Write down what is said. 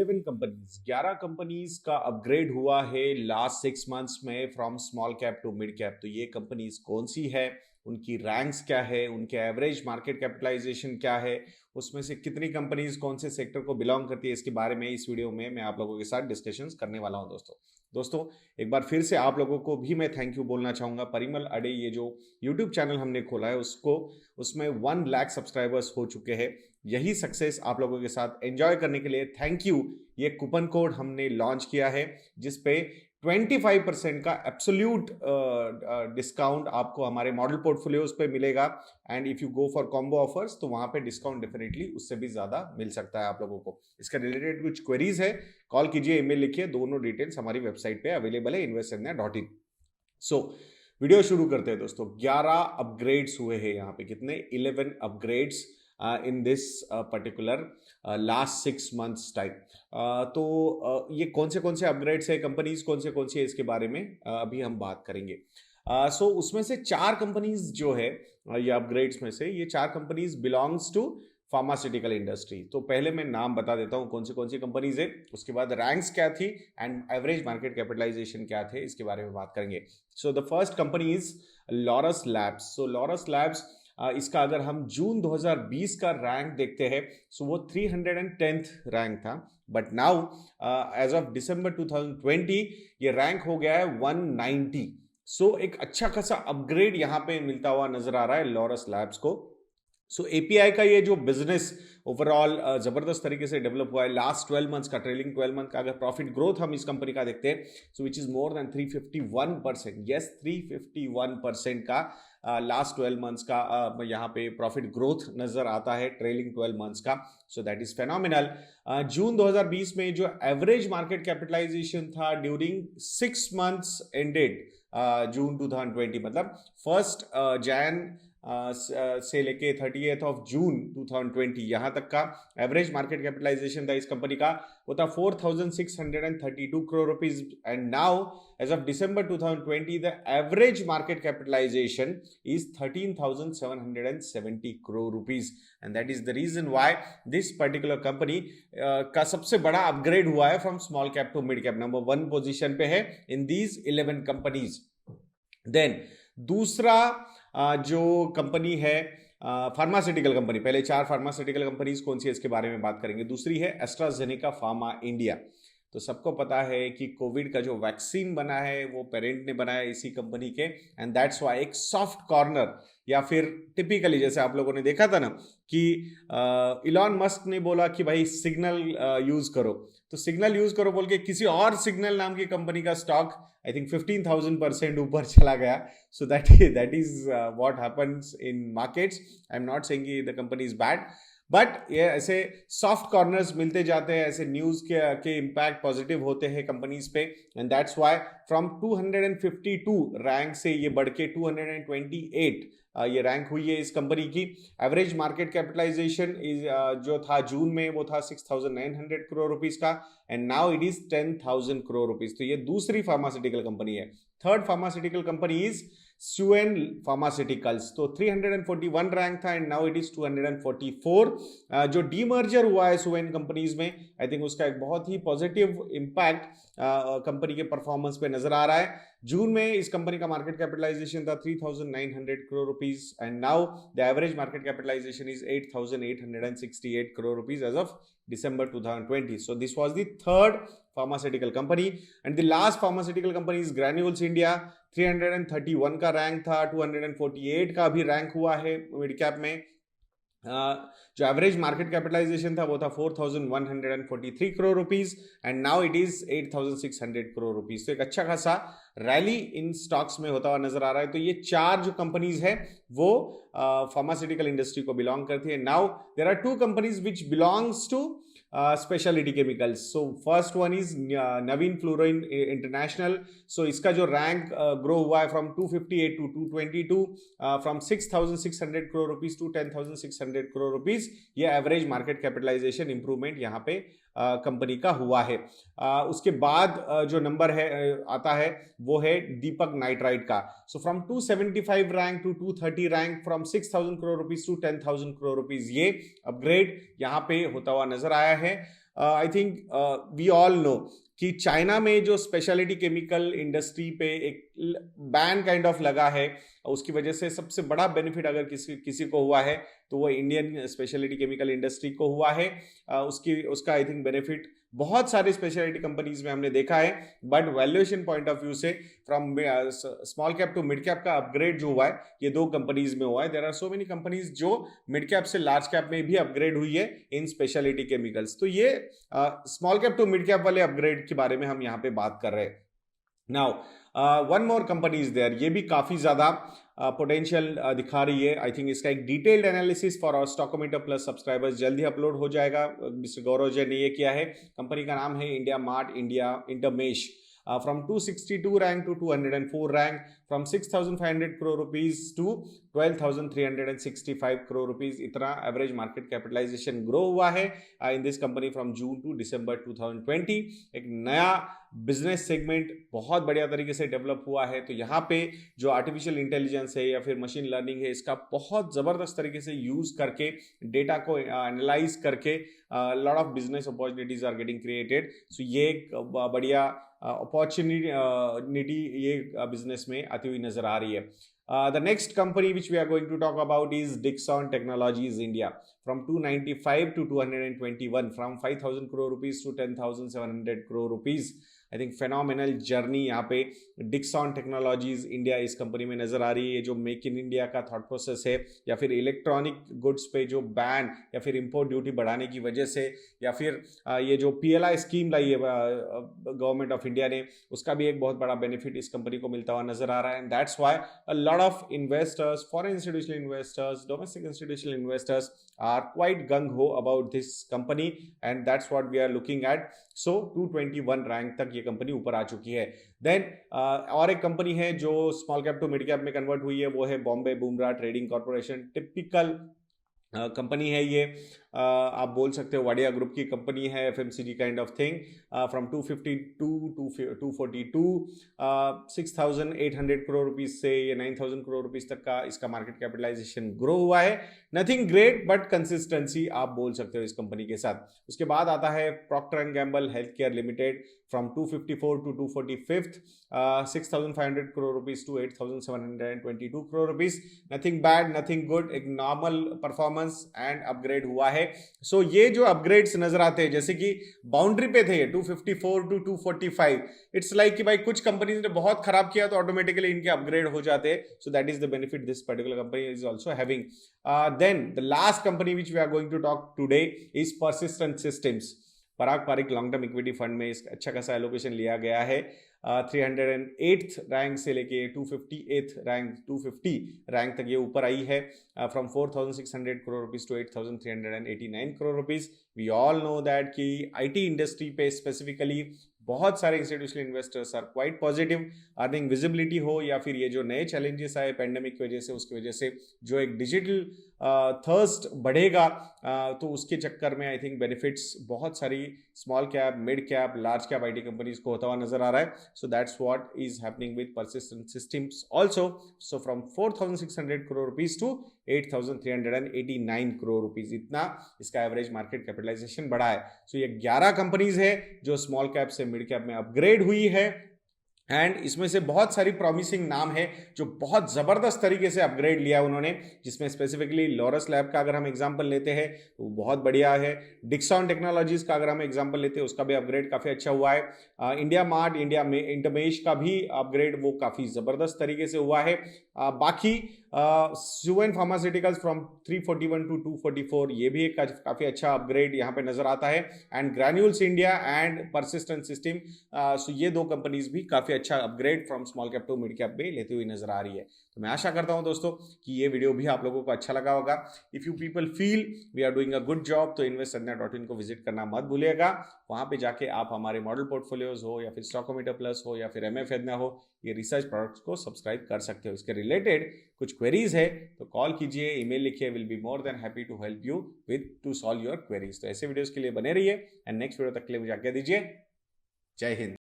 11 companies 11 companies का upgrade हुआ है लास्ट 6 मंथ्स में from small cap to mid cap. तो ये कंपनीज कौन सी है, उनकी रैंक्स क्या है, उनके एवरेज मार्केट कैपिटलाइजेशन क्या है, उसमें से कितनी कंपनीज कौन से सेक्टर को बिलोंग करती है, इसके बारे में इस वीडियो में मैं आप लोगों के साथ डिस्कशंस करने वाला हूं। दोस्तों एक बार फिर से आप लोगों को भी मैं थैंक यू बोलना चाहूंगा। परिमल अडे ये जो यूट्यूब चैनल हमने खोला है उसमें 1 लाख सब्सक्राइबर्स हो चुके हैं। यही सक्सेस आप लोगों के साथ एंजॉय करने के लिए थैंक यू। ये कूपन कोड हमने लॉन्च किया है जिसपे 25% का एब्सोल्यूट डिस्काउंट आपको हमारे मॉडल पोर्टफोलियोज पे मिलेगा। And if you go for combo offers तो वहां पे डिस्काउंट डेफिनेटली उससे भी ज्यादा मिल सकता है आप लोगों को। इसका रिलेटेड कुछ क्वेरीज है, कॉल कीजिए, ईमेल लिखिए, दोनों डिटेल्स हमारी वेबसाइट पे अवेलेबल है investindia.in। सो वीडियो शुरू करते हैं दोस्तों। 11 अपग्रेड्स हुए हैं यहाँ पे, कितने 11 upgrades in this particular last 6 months time. तो ये कौन से अपग्रेड्स है, कंपनीज कौन सी है, इसके बारे में अभी हम बात करेंगे। सो उसमें से 4 कंपनीज जो है ये अपग्रेड्स में से, ये 4 companies belongs to pharmaceutical industry. तो पहले मैं नाम बता देता हूं कौन सी कंपनीज है, उसके बाद रैंक्स क्या थी एंड एवरेज मार्केट कैपिटलाइजेशन क्या थे, इसके बारे में बात करेंगे। So the first company is Laurus labs. So Laurus labs इसका अगर हम जून 2020 का रैंक देखते हैं सो वो 310th रैंक था, but now as of December 2020 ये रैंक हो गया है 190। सो एक अच्छा खासा अपग्रेड यहां पे मिलता हुआ नजर आ रहा है लॉरस लैब्स को। सो एपीआई का ये जो बिजनेस ओवरऑल जबरदस्त तरीके से डेवलप हुआ है। लास्ट 12 मंथ्स का, ट्रेलिंग 12 मंथ का अगर प्रॉफिट ग्रोथ हम इस कंपनी का देखते हैं so which is more than 351%। Yes 351% का लास्ट 12 मंथ्स का यहाँ पे प्रॉफिट ग्रोथ नजर आता है ट्रेलिंग 12 मंथ्स का। So that is phenomenal. June 2020 में जो एवरेज मार्केट कैपिटलाइजेशन था ड्यूरिंग 6 मंथ्स एंडेड जून 2020, मतलब 1 जैन से लेके 30th ऑफ जून 2020 यहां तक का एवरेज मार्केट कैपिटलाइजेशन था इस कंपनी का, वो था 4632 crore rupees. And now as of December 2020 the average market capitalisation is 13,770 crore rupees. And that is the reason why this particular company का सबसे बड़ा अपग्रेड हुआ है from small cap to mid cap. Number 1 position पे है इन दीज 11 कंपनीज। देन दूसरा जो company है फार्मास्यूटिकल कंपनी, पहले 4 फार्मास्यूटिकल कंपनीज कौन सी है इसके बारे में बात करेंगे। दूसरी है एस्ट्राजेनेका फार्मा इंडिया। तो सबको पता है कि कोविड का जो वैक्सीन बना है वो पेरेंट ने बनाया इसी कंपनी के, एंड दैट्स व्हाई एक सॉफ्ट कॉर्नर, या फिर टिपिकली जैसे आप लोगों ने देखा था ना कि इलॉन मस्क ने बोला कि भाई सिग्नल यूज करो, तो सिग्नल यूज करो बोल के किसी और सिग्नल नाम की कंपनी का स्टॉक आई थिंक 15,000% ऊपर चला गया। सो that is what happens in markets. I am not saying the company is bad, but ये ऐसे सॉफ्ट कॉर्नर्स मिलते जाते हैं, ऐसे न्यूज के इम्पैक्ट पॉजिटिव होते हैं कंपनीज पे। And that's why from 252 rank से ये बढ़ के 228 ये रैंक हुई है इस कंपनी की। एवरेज मार्केट कैपिटलाइजेशन इज जो था जून में वो था 6,900 करोड़ रुपीज का, and now it is 10,000 crore rupees. तो ये दूसरी फार्मास्यूटिकल कंपनी है। Third pharmaceutical company is Suven pharmaceuticals. तो 341 रैंक था एंड नाउ इट इज 244। जो डीमर्जर हुआ है सुवेन कंपनीज में, आई थिंक उसका एक बहुत ही पॉजिटिव इम्पैक्ट कंपनी के परफॉर्मेंस पे नजर आ रहा है। जून में इस कंपनी का मार्केट कैपिटलाइजेशन था 3,900 crore rupees, and now the average market capitalisation is 8,868 crore rupees as of December 2020. So this was the third pharmaceutical company, and the last pharmaceutical company is Granules India। 331 का रैंक था, 248 का भी rank हुआ है mid cap में। जो average market capitalisation था वो था 4,143 crore rupees, and now it is 8,600 crore rupees. तो एक अच्छा खासा रैली इन स्टॉक्स में होता हुआ नजर आ रहा है। तो ये 4 जो कंपनीज है वो फार्मास्यूटिकल इंडस्ट्री को बिलोंग करती है। Now there are 2 companies which belongs to speciality chemicals. So first one is Navin fluorine international. So इसका जो रैंक ग्रो हुआ है from 258 to 222, from 6,600 crore rupees to 10,600 crore rupees. ये एवरेज मार्केट कैपिटलाइजेशन इंप्रूवमेंट यहाँ पे कंपनी का हुआ है। उसके बाद जो नंबर है आता है वो है दीपक नाइट्राइट का। So from 275 rank to 230 rank, from 6,000 crore rupees to 10,000 crore rupees, ये अपग्रेड यहाँ पे होता हुआ नजर आया है। I think we all know कि चाइना में जो स्पेशलिटी केमिकल इंडस्ट्री पे एक बैन काइंड ऑफ लगा है, उसकी वजह से सबसे बड़ा बेनिफिट अगर किसी को हुआ है तो वो इंडियन स्पेशलिटी केमिकल इंडस्ट्री को हुआ है। उसका आई थिंक बेनिफिट बहुत सारी स्पेशलिटी कंपनीज में हमने देखा है, but valuation point of view से from small cap to mid cap का अपग्रेड जो हुआ है ये दो कंपनीज में हुआ है। There are so many companies जो मिड कैप से लार्ज कैप में भी अपग्रेड हुई है इन स्पेशलिटी केमिकल्स। तो ये small cap to mid cap वाले अपग्रेड के बारे में हम यहाँ पे बात कर रहे हैं। Now one more company is there, ये भी काफी ज्यादा पोटेंशियल दिखा रही है। आई थिंक इसका एक detailed analysis for our stockometer plus subscribers जल्दी अपलोड हो जाएगा। मिस्टर गौरव जैन ने ये किया है। कंपनी का नाम है India mart India Intermesh. From 262 rank to 204 rank, from 6,500 crore rupees to 12,365 crore rupees, इतना एवरेज मार्केट कैपिटलाइजेशन ग्रो हुआ है in this company from June to December 2020। एक नया बिजनेस सेगमेंट बहुत बढ़िया तरीके से डेवलप हुआ है। तो यहाँ पे जो आर्टिफिशियल इंटेलिजेंस है या फिर मशीन लर्निंग है, इसका बहुत जबरदस्त तरीके से यूज करके डेटा को एनालाइज करके lot of business opportunities are getting created. So ये एक बढ़िया अपॉर्चुनिटी ये बिजनेस में आती हुई नजर आ रही है। The next company which we are going to talk about is Dixon Technologies India. From 295 to 221, from 5,000 crore rupees to 10,700 crore rupees. I think phenomenal journey यहाँ पे डिक्सॉन टेक्नोलॉजीज इंडिया इस कंपनी में नजर आ रही है। जो मेक इन इंडिया का thought process है, या फिर इलेक्ट्रॉनिक गुड्स पे जो बैन या फिर इंपोर्ट ड्यूटी बढ़ाने की वजह से, या फिर ये जो PLI स्कीम लाई है गवर्नमेंट ऑफ इंडिया ने, उसका भी एक बहुत बड़ा बेनिफिट इस कंपनी को मिलता हुआ नजर आ रहा है। And that's why a lot of investors, foreign institutional investors, domestic institutional investors are quite gung ho about this company and that's what we are looking at. So 221 rank तक ये कंपनी ऊपर आ चुकी है। देन और एक company है जो small cap to mid cap में कन्वर्ट हुई है, वो है बॉम्बे बुमरा ट्रेडिंग कॉर्पोरेशन। टिपिकल कंपनी है ये, आप बोल सकते हो वाडिया ग्रुप की कंपनी है, FMCG kind of thing. From 252 to 242, 6,800 crore rupees से ये 9,000 करोड़ रुपीज तक का इसका मार्केट कैपिटलाइजेशन ग्रो हुआ है। नथिंग ग्रेट बट कंसिस्टेंसी आप बोल सकते हो इस कंपनी के साथ। उसके बाद आता है Procter and Gamble health care limited. From 254 to 245, 6,500 crore rupees to 8,722 crore rupees. Nothing bad nothing good, एक नॉर्मल परफॉर्मेंस एंड अपग्रेड हुआ है। सो ये जो अपग्रेड्स नजर आते हैं, जैसे कि बाउंड्री पे थे 254 टू 245, इट्स लाइक कि भाई कुछ कंपनीज ने बहुत खराब किया तो ऑटोमेटिकली इनके अपग्रेड हो जाते हैं। So that is the benefit this particular company is also having. Then the last company which we are going to talk today is persistent systems. Parag Parikh long term equity fund में इसका अच्छा खासा allocation लिया गया है। 308th रैंक से लेके 258th rank 250 rank तक ये ऊपर आई है। From 4,600 crore rupees to 8,389 crore rupees. We all know that कि IT इंडस्ट्री पे स्पेसिफिकली बहुत सारे institutional investors are quite positive. Earning visibility हो या फिर ये जो नए चैलेंजेस आए पेंडेमिक की वजह से, उसकी वजह से जो एक डिजिटल थर्स्ट बढ़ेगा, तो उसके चक्कर में आई थिंक बेनिफिट्स बहुत सारी small cap, mid cap, large cap IT companies को होता हुआ नजर आ रहा है। So that's what is happening with persistent systems also. So from 4,600 crore rupees to 8,389 crore rupees, इतना इसका एवरेज मार्केट कैपिटलाइजेशन बढ़ा है। सो ये 11 कंपनीज है जो स्मॉल कैप से मिड कैप में अपग्रेड हुई है। एंड इसमें से बहुत सारी प्रॉमिसिंग नाम है जो बहुत जबरदस्त तरीके से अपग्रेड लिया उन्होंने, जिसमें स्पेसिफिकली लॉरस लैब का अगर हम एग्जांपल लेते हैं तो बहुत बढ़िया है। डिक्सॉन टेक्नोलॉजीज का अगर हम एग्जांपल लेते हैं उसका भी अपग्रेड काफी अच्छा हुआ है। इंडिया मार्ट इंडिया में इंटरमेश का भी अपग्रेड वो काफी जबरदस्त तरीके से हुआ है। बाकी सुवेन फार्मास्यूटिकल्स फ्रॉम 341 टू 244, ये भी एक काफी अच्छा अपग्रेड यहाँ पे नजर आता है। And Granules India and Persistent System, so ये दो कंपनीज भी काफी अच्छा upgrade from small cap to mid cap में लेती हुई नजर आ रही है। तो मैं आशा करता हूं दोस्तों कि ये वीडियो भी आप लोगों को अच्छा लगा होगा। If you people feel we are doing a good job तो investsandhya.in को विजिट करना मत भूलिएगा। वहां पे जाके आप हमारे मॉडल पोर्टफोलियोज हो या फिर स्टॉकोमीटर प्लस हो या फिर MF Edna हो, ये रिसर्च प्रोडक्ट्स को सब्सक्राइब कर सकते हो। इसके रिलेटेड कुछ क्वेरीज है तो कॉल कीजिए, ईमेल लिखिए, will be more than happy to help you with to solve your queries. तो ऐसे वीडियोस के लिए बने रहिए एंड नेक्स्ट वीडियो तक के लिए मुझे आज्ञा दीजिए। जय हिंद।